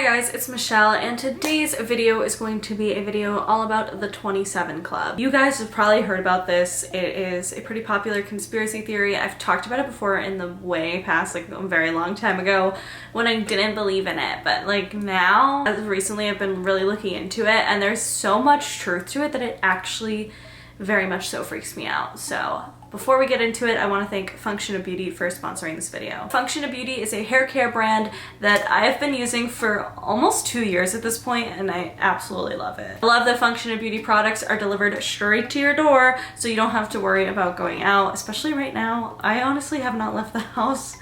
Hi guys, it's Michelle, and today's video is going to be a video all about the 27 Club. You guys have probably heard about this. It is a pretty popular conspiracy theory. I've talked about it before in the way past, like a very long time ago when I didn't believe in it, but like now, as of recently, I've been really looking into it, and there's so much truth to it that it actually very much so freaks me out. So before we get into it, I want to thank Function of Beauty for sponsoring this video. Function of Beauty is a hair care brand that I have been using for almost 2 years at this point, and I absolutely love it. I love that Function of Beauty products are delivered straight to your door, so you don't have to worry about going out, especially right now. I honestly have not left the house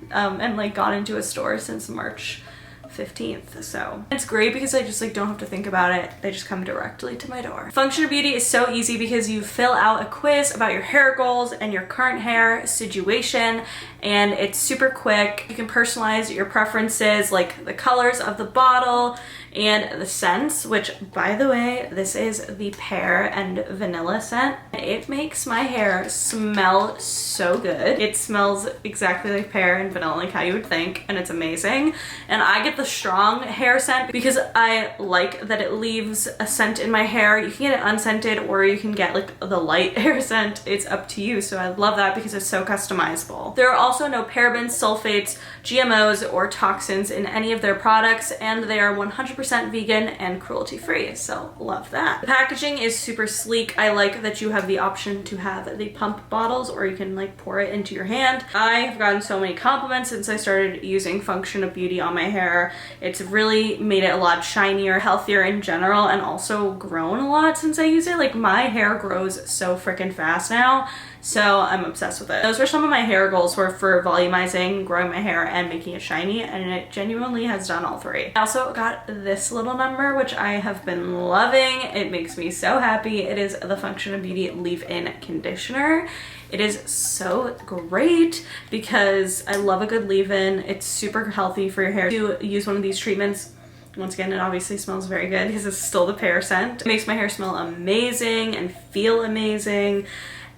and like gone into a store since March 15th, so it's great because I just like don't have to think about it. They just come directly to my door. Function of Beauty is so easy because you fill out a quiz about your hair goals and your current hair situation, and it's super quick. You can personalize your preferences, like the colors of the bottle and the scents, which by the way, this is the pear and vanilla scent. It makes my hair smell so good. It smells exactly like pear and vanilla, like how you would think, and it's amazing. And I get the strong hair scent because I like that it leaves a scent in my hair. You can get it unscented or you can get like the light hair scent. It's up to you. So I love that because it's so customizable. There are also no parabens, sulfates, GMOs, or toxins in any of their products, and they are 100% vegan and cruelty free, so love that. The packaging is super sleek. I like that you have the option to have the pump bottles, or you can like pour it into your hand. I have gotten so many compliments since I started using Function of Beauty on my hair. It's really made it a lot shinier, healthier in general, and also grown a lot since I use it. Like my hair grows so freaking fast now, so I'm obsessed with it. Those were some of my hair goals, were for volumizing, growing my hair, and making it shiny, and it genuinely has done all three. I also got this little number, which I have been loving. It makes me so happy. It is the Function of Beauty Leave-In Conditioner. It is so great because I love a good leave-in. It's super healthy for your hair. To use one of these treatments, once again, it obviously smells very good because it's still the pear scent. It makes my hair smell amazing and feel amazing,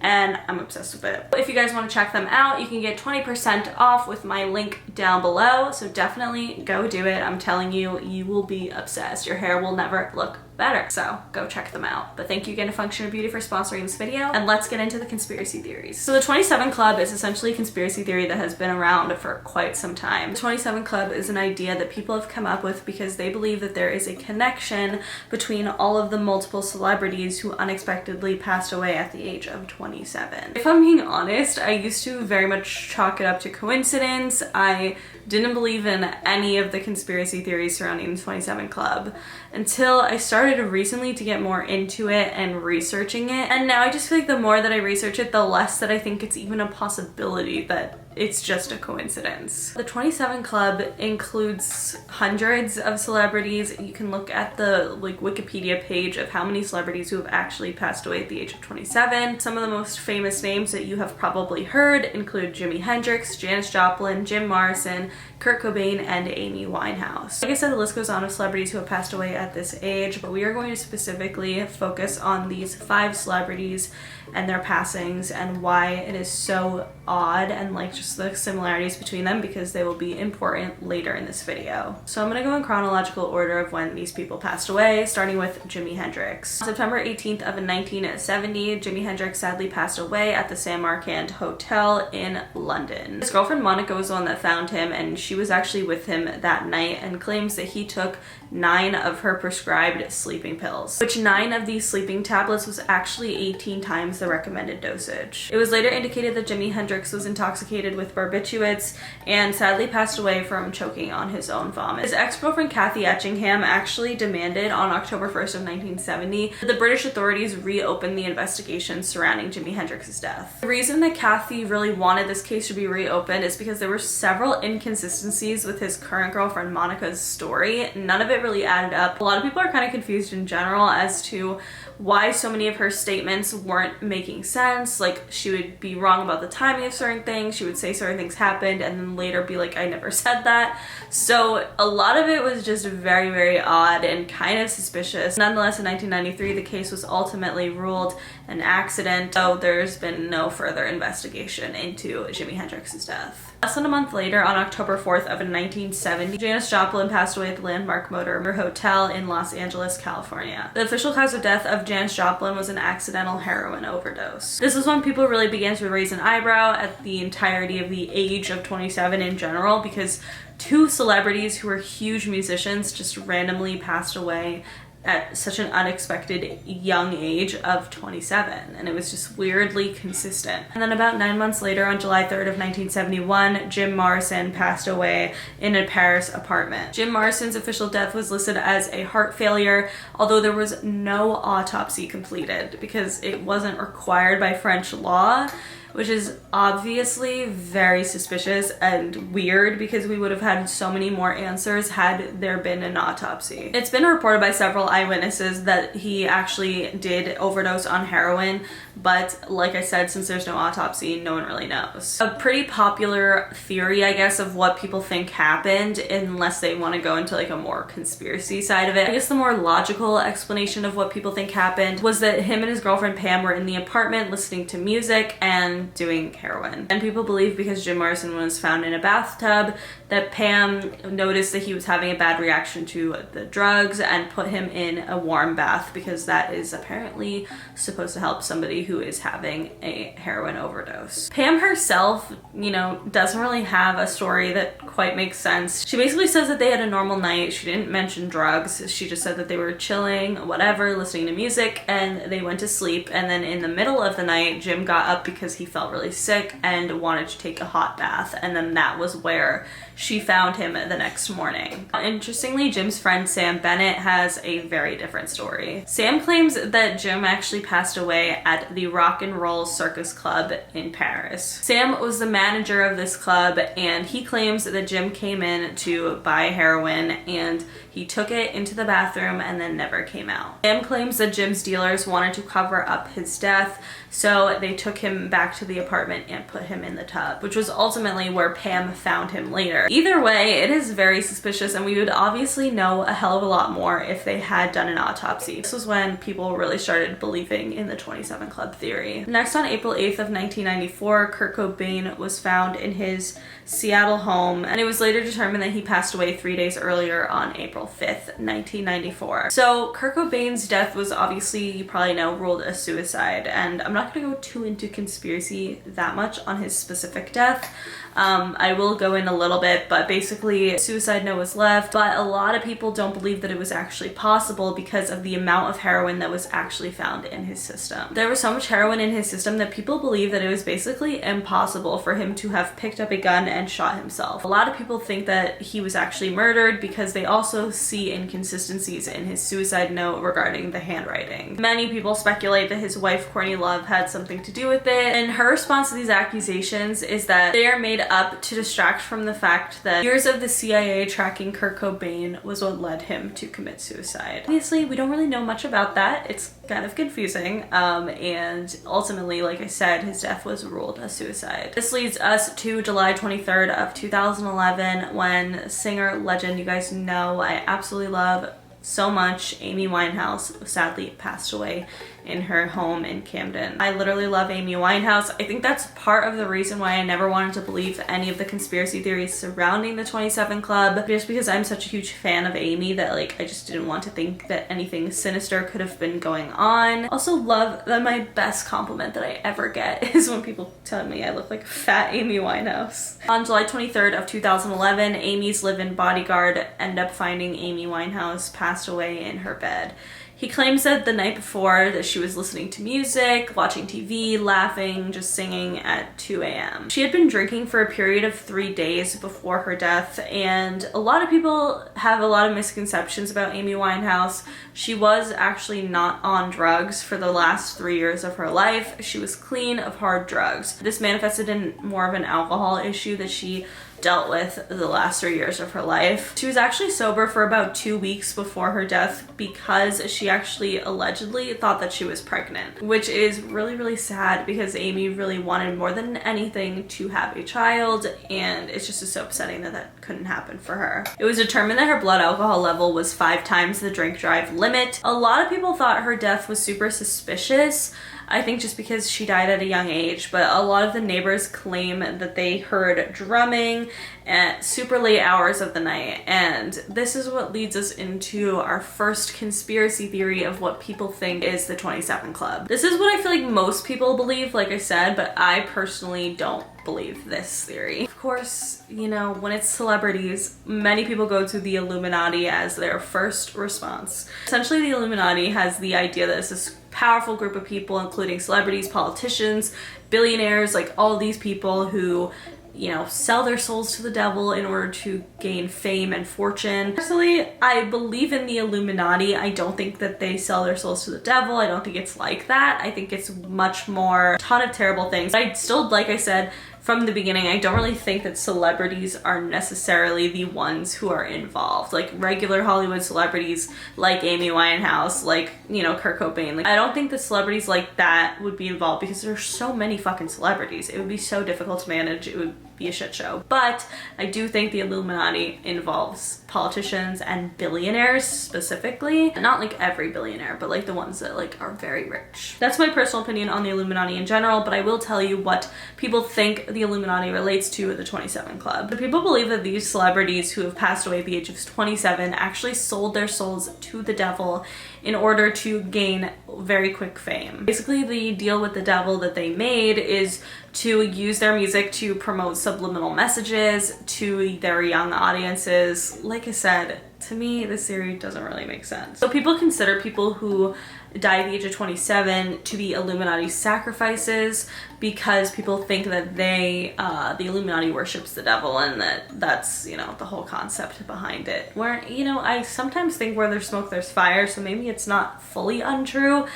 and I'm obsessed with it. If you guys want to check them out, you can get 20% off with my link down below, so definitely go do it. I'm telling you, you will be obsessed. Your hair will never look better, so go check them out. But thank you again to Function of Beauty for sponsoring this video, and let's get into the conspiracy theories. So the 27 Club is essentially a conspiracy theory that has been around for quite some time. The 27 Club is an idea that people have come up with because they believe that there is a connection between all of the multiple celebrities who unexpectedly passed away at the age of 27. If I'm being honest, I used to very much chalk it up to coincidence. I didn't believe in any of the conspiracy theories surrounding the 27 Club until I started recently to get more into it and researching it. And now I just feel like the more that I research it, the less that I think it's even a possibility that it's just a coincidence. The 27 Club includes hundreds of celebrities. You can look at the like Wikipedia page of how many celebrities who have actually passed away at the age of 27. Some of the most famous names that you have probably heard include Jimi Hendrix, Janis Joplin, Jim Morrison, Kurt Cobain, and Amy Winehouse. Like I said, the list goes on of celebrities who have passed away at this age, but we are going to specifically focus on these 5 celebrities and their passings and why it is so odd, and like just the similarities between them, because they will be important later in this video. So I'm gonna go in chronological order of when these people passed away, starting with Jimi Hendrix. On September 18th of 1970, Jimi Hendrix sadly passed away at the San Marcand Hotel in London. His girlfriend Monica was the one that found him, and she was actually with him that night and claims that he took 9 of her prescribed sleeping pills, which 9 of these sleeping tablets was actually 18 times the recommended dosage. It was later indicated that Jimi Hendrix was intoxicated with barbiturates and sadly passed away from choking on his own vomit. His ex-girlfriend Kathy Etchingham actually demanded on October 1st of 1970 that the British authorities reopen the investigation surrounding Jimi Hendrix's death. The reason that Kathy really wanted this case to be reopened is because there were several inconsistencies with his current girlfriend Monica's story. None of it really added up. A lot of people are kind of confused in general as to why so many of her statements weren't making sense. Like, she would be wrong about the timing of certain things, she would say certain things happened, and then later be like, I never said that. So a lot of it was just very, very odd and kind of suspicious. Nonetheless, in 1993, the case was ultimately ruled an accident, so there's been no further investigation into Jimi Hendrix's death. Less than a month later, on October 4th of 1970, Janis Joplin passed away at the Landmark Motor Hotel in Los Angeles, California. The official cause of death of Janis Joplin was an accidental heroin overdose. This is when people really began to raise an eyebrow at the entirety of the age of 27 in general, because two celebrities who were huge musicians just randomly passed away at such an unexpected young age of 27, and it was just weirdly consistent. And then about 9 months later, on July 3rd of 1971, Jim Morrison passed away in a Paris apartment. Jim Morrison's official death was listed as a heart failure, although there was no autopsy completed because it wasn't required by French law, which is obviously very suspicious and weird because we would have had so many more answers had there been an autopsy. It's been reported by several eyewitnesses that he actually did overdose on heroin, but like I said, since there's no autopsy, no one really knows. A pretty popular theory, I guess, of what people think happened, unless they want to go into like a more conspiracy side of it. I guess the more logical explanation of what people think happened was that him and his girlfriend Pam were in the apartment listening to music and doing heroin. And people believe because Jim Morrison was found in a bathtub that Pam noticed that he was having a bad reaction to the drugs and put him in a warm bath because that is apparently supposed to help somebody who is having a heroin overdose. Pam herself, you know, doesn't really have a story that quite makes sense. She basically says that they had a normal night. She didn't mention drugs. She just said that they were chilling, whatever, listening to music, and they went to sleep. And then in the middle of the night, Jim got up because he felt really sick and wanted to take a hot bath. And then that was where she found him the next morning. Interestingly, Jim's friend Sam Bennett has a very different story. Sam claims that Jim actually passed away at the Rock and Roll Circus Club in Paris. Sam was the manager of this club, and he claims that Jim came in to buy heroin and he took it into the bathroom and then never came out. Sam claims that Jim's dealers wanted to cover up his death, so they took him back to the apartment and put him in the tub, which was ultimately where Pam found him later. Either way, it is very suspicious, and we would obviously know a hell of a lot more if they had done an autopsy. This was when people really started believing in the 27 Club theory. Next, on April 8th of 1994, Kurt Cobain was found in his Seattle home, and it was later determined that he passed away 3 days earlier on April 5th, 1994. So Kurt Cobain's death was obviously, you probably know, ruled a suicide, and I'm not gonna go too into conspiracy that much on his specific death. I will go in a little bit, but basically suicide note was left, but a lot of people don't believe that it was actually possible because of the amount of heroin that was actually found in his system. There was so much heroin in his system that people believe that it was basically impossible for him to have picked up a gun and shot himself. A lot of people think that he was actually murdered because they also see inconsistencies in his suicide note regarding the handwriting. Many people speculate that his wife Courtney Love had something to do with it, and her response to these accusations is that they are made up to distract from the fact that years of the CIA tracking Kurt Cobain was what led him to commit suicide. Obviously, we don't really know much about that. It's kind of confusing, and ultimately, like I said, his death was ruled a suicide. This leads us to July 23rd of 2011, when singer legend you guys know I absolutely love so much, Amy Winehouse, sadly passed away in her home in Camden. I literally love Amy Winehouse. I think that's part of the reason why I never wanted to believe any of the conspiracy theories surrounding the 27 Club, just because I'm such a huge fan of Amy that like I just didn't want to think that anything sinister could have been going on. Also love that my best compliment that I ever get is when people tell me I look like fat Amy Winehouse. On July 23rd of 2011, Amy's live-in bodyguard ended up finding Amy Winehouse passed away in her bed. He claims that the night before that she was listening to music, watching TV, laughing, just singing at 2 a.m. She had been drinking for a period of 3 days before her death, and a lot of people have a lot of misconceptions about Amy Winehouse. She was actually not on drugs for the last 3 years of her life. She was clean of hard drugs. This manifested in more of an alcohol issue that she dealt with the last 3 years of her life. She was actually sober for about 2 weeks before her death because she actually allegedly thought that she was pregnant, which is really, really sad because Amy really wanted more than anything to have a child, and it's just so upsetting that that couldn't happen for her. It was determined that her blood alcohol level was 5 times the drink drive limit. A lot of people thought her death was super suspicious. I think just because she died at a young age, but a lot of the neighbors claim that they heard drumming at super late hours of the night. And this is what leads us into our first conspiracy theory of what people think is the 27 Club. This is what I feel like most people believe, like I said, but I personally don't believe this theory. Of course, you know, when it's celebrities, many people go to the Illuminati as their first response. Essentially, the Illuminati has the idea that it's this powerful group of people, including celebrities, politicians, billionaires, like all these people who, you know, sell their souls to the devil in order to gain fame and fortune. Personally, I believe in the Illuminati. I don't think that they sell their souls to the devil. I don't think it's like that. I think it's much more a ton of terrible things. I still, like I said from the beginning, I don't really think that celebrities are necessarily the ones who are involved. Like regular Hollywood celebrities like Amy Winehouse, like, you know, Kurt Cobain. Like, I don't think that celebrities like that would be involved because there's so many fucking celebrities. It would be so difficult to manage. It would be a shit show. But I do think the Illuminati involves politicians and billionaires specifically. Not like every billionaire, but like the ones that like are very rich. That's my personal opinion on the Illuminati in general, but I will tell you what people think the Illuminati relates to the 27 Club. The people believe that these celebrities who have passed away at the age of 27 actually sold their souls to the devil in order to gain very quick fame. Basically, the deal with the devil that they made is to use their music to promote subliminal messages to their young audiences. Like I said, to me, this theory doesn't really make sense. So people consider people who die at the age of 27 to be Illuminati sacrifices because people think that the Illuminati worships the devil, and that's, you know, the whole concept behind it. Where, you know, I sometimes think where there's smoke, there's fire, so maybe it's not fully untrue.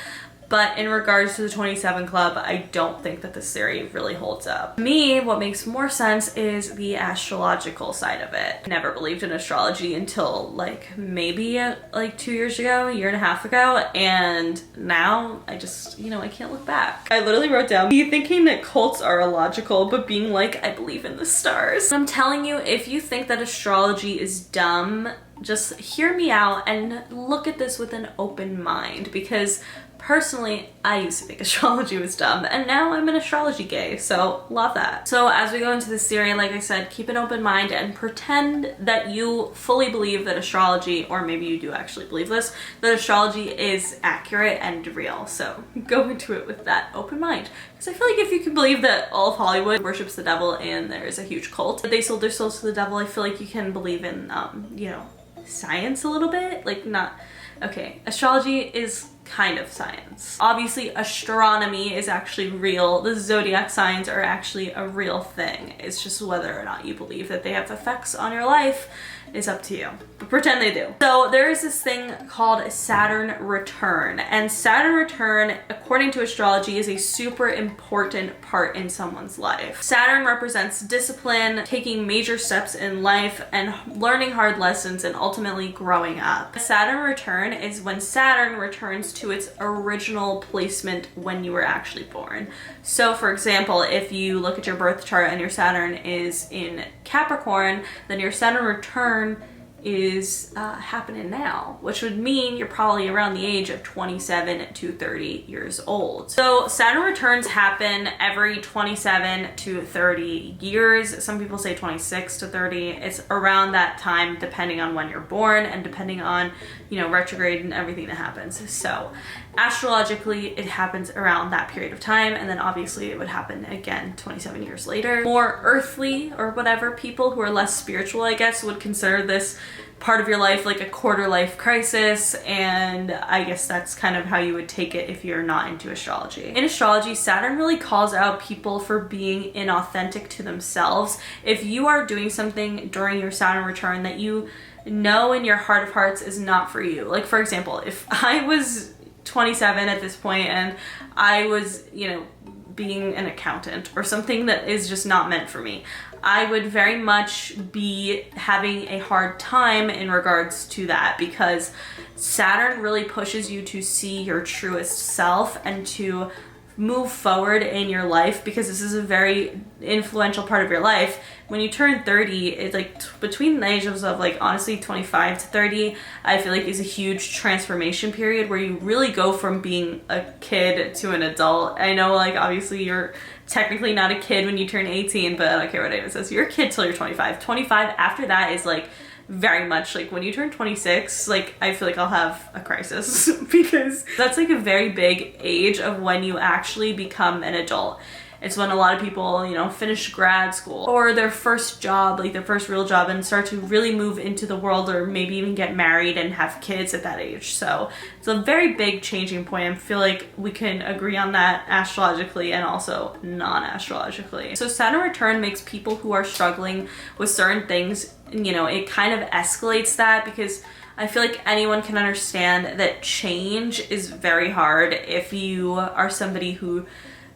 But in regards to the 27 Club, I don't think that this theory really holds up. To me, what makes more sense is the astrological side of it. I never believed in astrology until like maybe like 2 years ago, a year and a half ago, and now I just, you know, I can't look back. I literally wrote down, be thinking that cults are illogical, but being like, I believe in the stars. I'm telling you, if you think that astrology is dumb, just hear me out and look at this with an open mind, because personally, I used to think astrology was dumb, and now I'm an astrology gay, so love that. So as we go into this theory, like I said, keep an open mind and pretend that you fully believe that astrology, or maybe you do actually believe this, that astrology is accurate and real. So go into it with that open mind. Because I feel like if you can believe that all of Hollywood worships the devil and there's a huge cult, that they sold their souls to the devil, I feel like you can believe in, you know, science a little bit. Like, not, okay, astrology is kind of science. Obviously, astronomy is actually real. The zodiac signs are actually a real thing. It's just whether or not you believe that they have effects on your life is up to you. But pretend they do. So there is this thing called Saturn Return, and Saturn Return, according to astrology, is a super important part in someone's life. Saturn represents discipline, taking major steps in life, and learning hard lessons, and ultimately growing up. Saturn Return is when Saturn returns to its original placement when you were actually born. So for example, if you look at your birth chart and your Saturn is in Capricorn, then your Saturn Return is happening now, which would mean you're probably around the age of 27 to 30 years old. So Saturn returns happen every 27 to 30 years. Some people say 26 to 30. It's around that time depending on when you're born and depending on, you know, retrograde and everything that happens. So astrologically, it happens around that period of time, and then obviously it would happen again 27 years later. More earthly or whatever people who are less spiritual, I guess, would consider this part of your life like a quarter life crisis, and I guess that's kind of how you would take it if you're not into astrology. In astrology, Saturn really calls out people for being inauthentic to themselves. If you are doing something during your Saturn return that you know in your heart of hearts is not for you, like for example, if I was 27 at this point and I was, you know, being an accountant or something that is just not meant for me, I would very much be having a hard time in regards to that, because Saturn really pushes you to see your truest self and to move forward in your life, because this is a very influential part of your life. When you turn 30, it's like between the ages of like honestly 25 to 30, I feel like is a huge transformation period where you really go from being a kid to an adult. I know like obviously you're technically not a kid when you turn 18, but I don't care what anyone says, you're a kid till you're 25. 25 after that is like very much like when you turn 26, like I feel like I'll have a crisis because that's like a very big age of when you actually become an adult. It's when a lot of people, you know, finish grad school or their first job, like their first real job, and start to really move into the world, or maybe even get married and have kids at that age. So it's a very big changing point. I feel like we can agree on that astrologically and also non-astrologically. So Saturn return makes people who are struggling with certain things, you know, it kind of escalates that, because I feel like anyone can understand that change is very hard if you are somebody who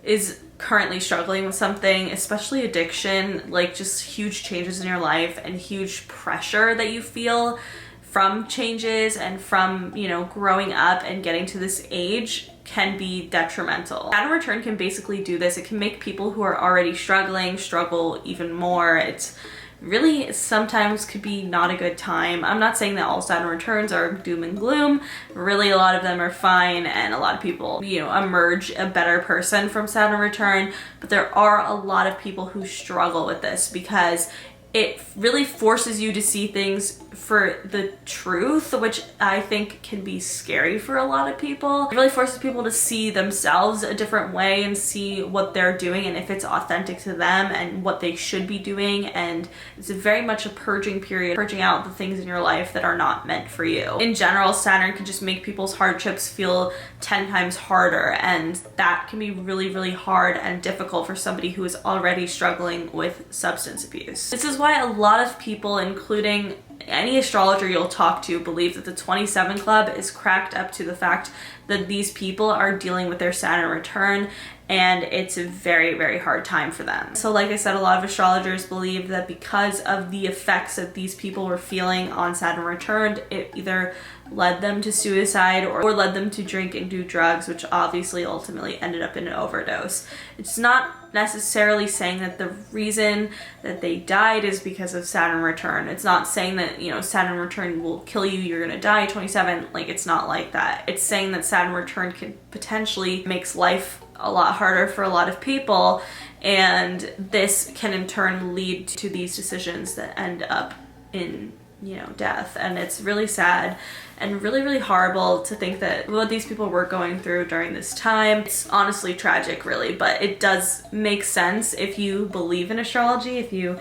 is currently struggling with something, especially addiction, like just huge changes in your life and huge pressure that you feel from changes and from, you know, growing up and getting to this age can be detrimental. Saturn return can basically do this. It can make people who are already struggling struggle even more. It's really sometimes could be not a good time. I'm not saying that all Saturn returns are doom and gloom. Really, a lot of them are fine, and a lot of people, you know, emerge a better person from Saturn return, but there are a lot of people who struggle with this because it really forces you to see things for the truth, which I think can be scary for a lot of people. It really forces people to see themselves a different way and see what they're doing and if it's authentic to them and what they should be doing. And it's very much a purging period, purging out the things in your life that are not meant for you. In general, Saturn can just make people's hardships feel 10 times harder, and that can be really, really hard and difficult for somebody who is already struggling with substance abuse. This is why a lot of people, including any astrologer you'll talk to, believe that the 27 Club is cracked up to the fact that these people are dealing with their Saturn return, and it's a very, very hard time for them. So like I said, a lot of astrologers believe that because of the effects that these people were feeling on Saturn return, it either led them to suicide or led them to drink and do drugs, which obviously ultimately ended up in an overdose. It's not necessarily saying that the reason that they died is because of Saturn return. It's not saying that, you know, Saturn return will kill you, you're gonna die 27. Like, it's not like that. It's saying that Saturn return can potentially makes life a lot harder for a lot of people, and this can in turn lead to these decisions that end up in, you know, death. And it's really sad and really, really horrible to think that what these people were going through during this time. It's honestly tragic, really, but it does make sense if you believe in astrology, if you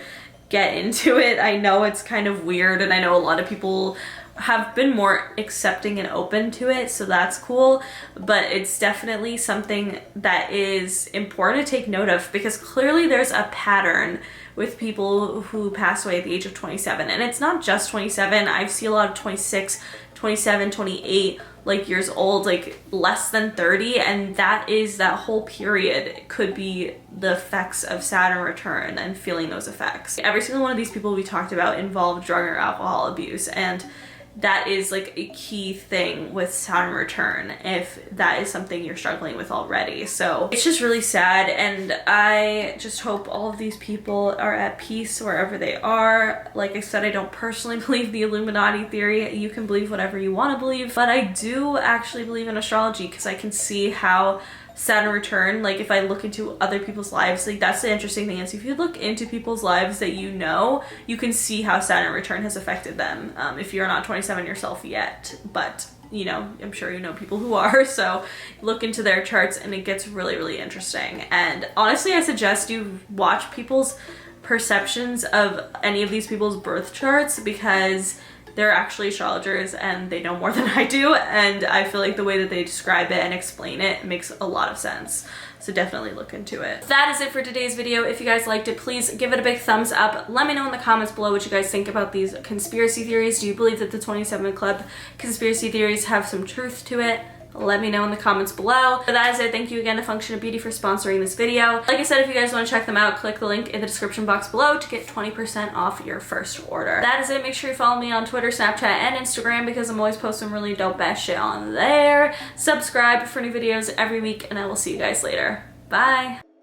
get into it. I know it's kind of weird, and I know a lot of people have been more accepting and open to it, so that's cool, but it's definitely something that is important to take note of, because clearly there's a pattern with people who pass away at the age of 27, and it's not just 27. I've seen a lot of 26, 27, 28 like years old, like less than 30, and that whole period could be the effects of Saturn return and feeling those effects. Every single one of these people we talked about involved drug or alcohol abuse, and that is like a key thing with Saturn return if that is something you're struggling with already. So it's just really sad, and I just hope all of these people are at peace wherever they are. Like I said, I don't personally believe the Illuminati theory. You can believe whatever you want to believe, but I do actually believe in astrology because I can see how Saturn return, like if I look into other people's lives, like that's the interesting thing, is if you look into people's lives that you know, you can see how Saturn return has affected them. If you're not 27 yourself yet, but you know, I'm sure you know people who are, so look into their charts and it gets really, really interesting. And honestly, I suggest you watch people's perceptions of any of these people's birth charts, because they're actually astrologers and they know more than I do, and I feel like the way that they describe it and explain it makes a lot of sense. So definitely look into it. That is it for today's video. If you guys liked it, please give it a big thumbs up. Let me know in the comments below what you guys think about these conspiracy theories. Do you believe that the 27 Club conspiracy theories have some truth to it? let me know in the comments below. But that is it. Thank you again to Function of Beauty for sponsoring this video. Like I said, if you guys want to check them out, click the link in the description box below to get 20% off your first order. That is it. Make sure you follow me on Twitter, Snapchat, and Instagram because I'm always posting really dope ass shit on there. Subscribe for new videos every week, and I will see you guys later. Bye!